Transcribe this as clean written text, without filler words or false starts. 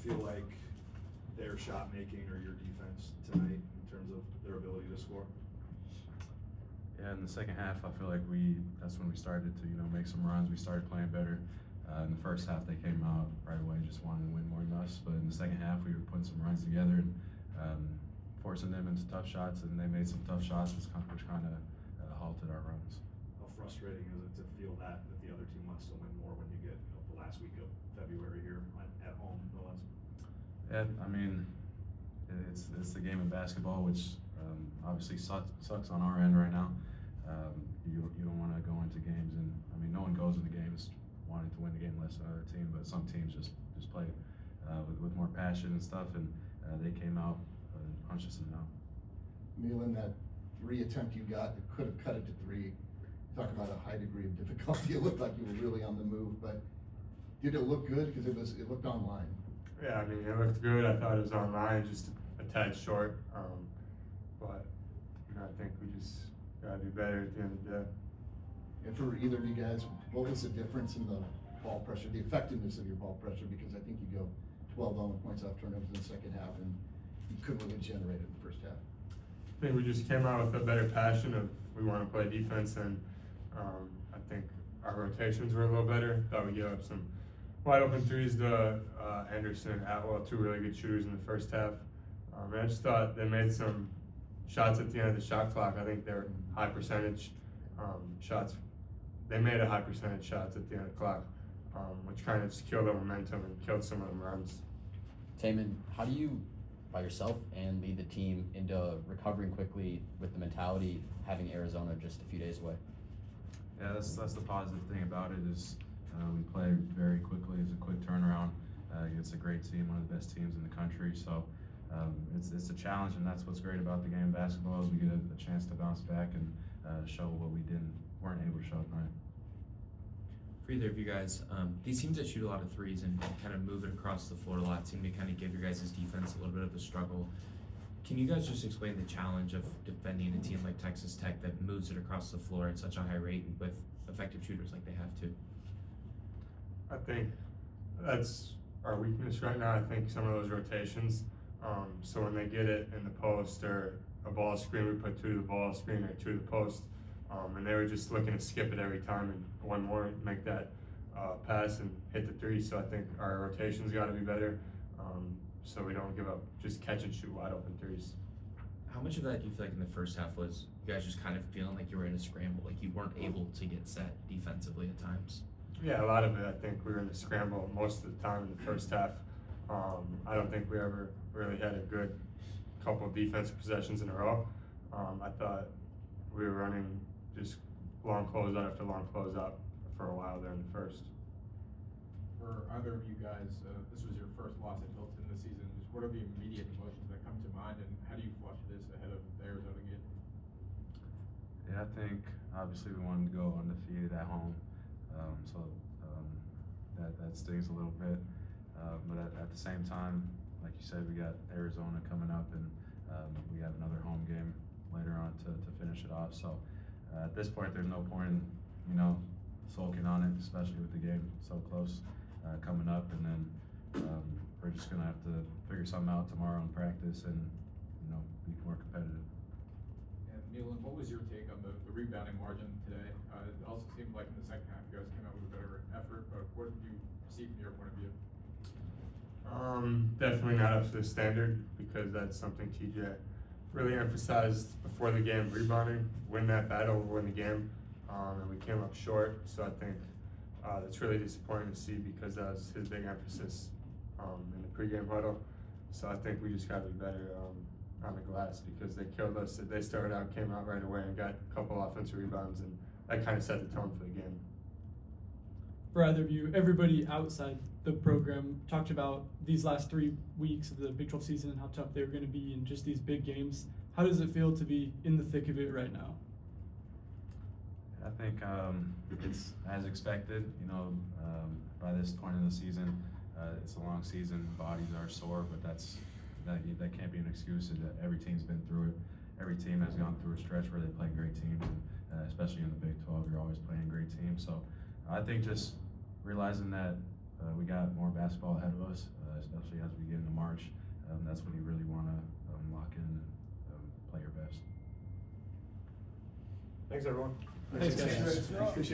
feel like their shot making or your defense tonight in terms of their ability to score? Yeah, in the second half, I feel like that's when we started to, make some runs. We started playing better. In the first half, they came out right away, just wanting to win more than us. But in the second half, we were putting some runs together and forcing them into tough shots, and they made some tough shots, which kind of halted our runs. How frustrating is it to feel that the other team wants to win more when you get the last week of February here at home, no less? Yeah, I mean, it's the game of basketball, which obviously sucks on our end right now. You don't want to go into games, and I mean, no one goes into games wanting to win the game less than another team, but some teams just play with more passion and stuff, and they came out and punched us in the mouth. Milan, that 3 attempt you got that could have cut it to 3. Talk about a high degree of difficulty. It looked like you were really on the move, but did it look good? Because it looked online. Yeah, I mean, it looked good. I thought it was online, just a tad short. But I think we just gotta do better at the end of the day. And for either of you guys, what was the difference in the ball pressure, the effectiveness of your ball pressure? Because I think you go 12 on points off turnovers in the second half, and you couldn't really generate it in the first half. I think we just came out with a better passion of we want to play defense, and I think our rotations were a little better. Thought we gave up some wide open threes to Anderson and Atwell, 2 really good shooters in the first half. And I just thought they made some shots at the end of the shot clock. I think they're high percentage shots. They made a high percentage shots at the end of the clock, which kind of just killed the momentum and killed some of them runs. Taman, how do you, by yourself and lead the team into recovering quickly with the mentality having Arizona just a few days away? Yeah, that's the positive thing about it is we play very quickly. It's a quick turnaround. It's a great team, one of the best teams in the country. So it's a challenge, and that's what's great about the game of basketball is we get a chance to bounce back and show what we weren't able to show tonight. For either of you guys, these teams that shoot a lot of threes and kind of move it across the floor a lot seem to kind of give your guys' defense a little bit of a struggle. Can you guys just explain the challenge of defending a team like Texas Tech that moves it across the floor at such a high rate with effective shooters like they have to? I think that's our weakness right now. I think some of those rotations. So when they get it in the post or a ball screen, we put 2 to the ball screen or 2 to the post. And they were just looking to skip it every time and one more make that pass and hit the 3. So I think our rotation's got to be better, so we don't give up just catch and shoot wide open 3s. How much of that do you feel like in the first half was you guys just kind of feeling like you were in a scramble, like you weren't able to get set defensively at times? Yeah, a lot of it. I think we were in the scramble most of the time in the first half. I don't think we ever really had a good couple of defensive possessions in a row. I thought we were running just long closeout after long closeout for a while there in the first. For either of you guys, this was your first loss at Hilton this season. Just what are the immediate emotions that come to mind, and how do you flush this ahead of the Arizona game? Yeah, I think obviously we wanted to go undefeated at home, so that stings a little bit. But at the same time, like you said, we got Arizona coming up, and we have another home game later on to finish it off. So at this point, there's no point in sulking on it, especially with the game so close coming up. And then we're just gonna have to figure something out tomorrow in practice and be more competitive. And Milan, what was your take on the rebounding margin today? It also seemed like in the second half you guys came out with a better effort, but what did you see from your point of view? Definitely not up to the standard, because that's something TJ really emphasized before the game, rebounding, win that battle, win the game, and we came up short. So I think that's really disappointing to see, because that was his big emphasis in the pregame huddle. So I think we just got to be better on the glass, because they killed us. They started out, came out right away and got a couple offensive rebounds, and that kind of set the tone for the game. For either of you, everybody outside the program talked about these last 3 weeks of the Big 12 season and how tough they were going to be in just these big games. How does it feel to be in the thick of it right now? I think it's as expected. By this point in the season, it's a long season. Bodies are sore, but that can't be an excuse. Every team's been through it. Every team has gone through a stretch where they play great teams, and especially in the Big 12, you're always playing great teams. So I think just realizing that we got more basketball ahead of us. especially as we get into March. That's when you really want to lock in and play your best. Thanks, everyone. Thanks, guys. Appreciate it.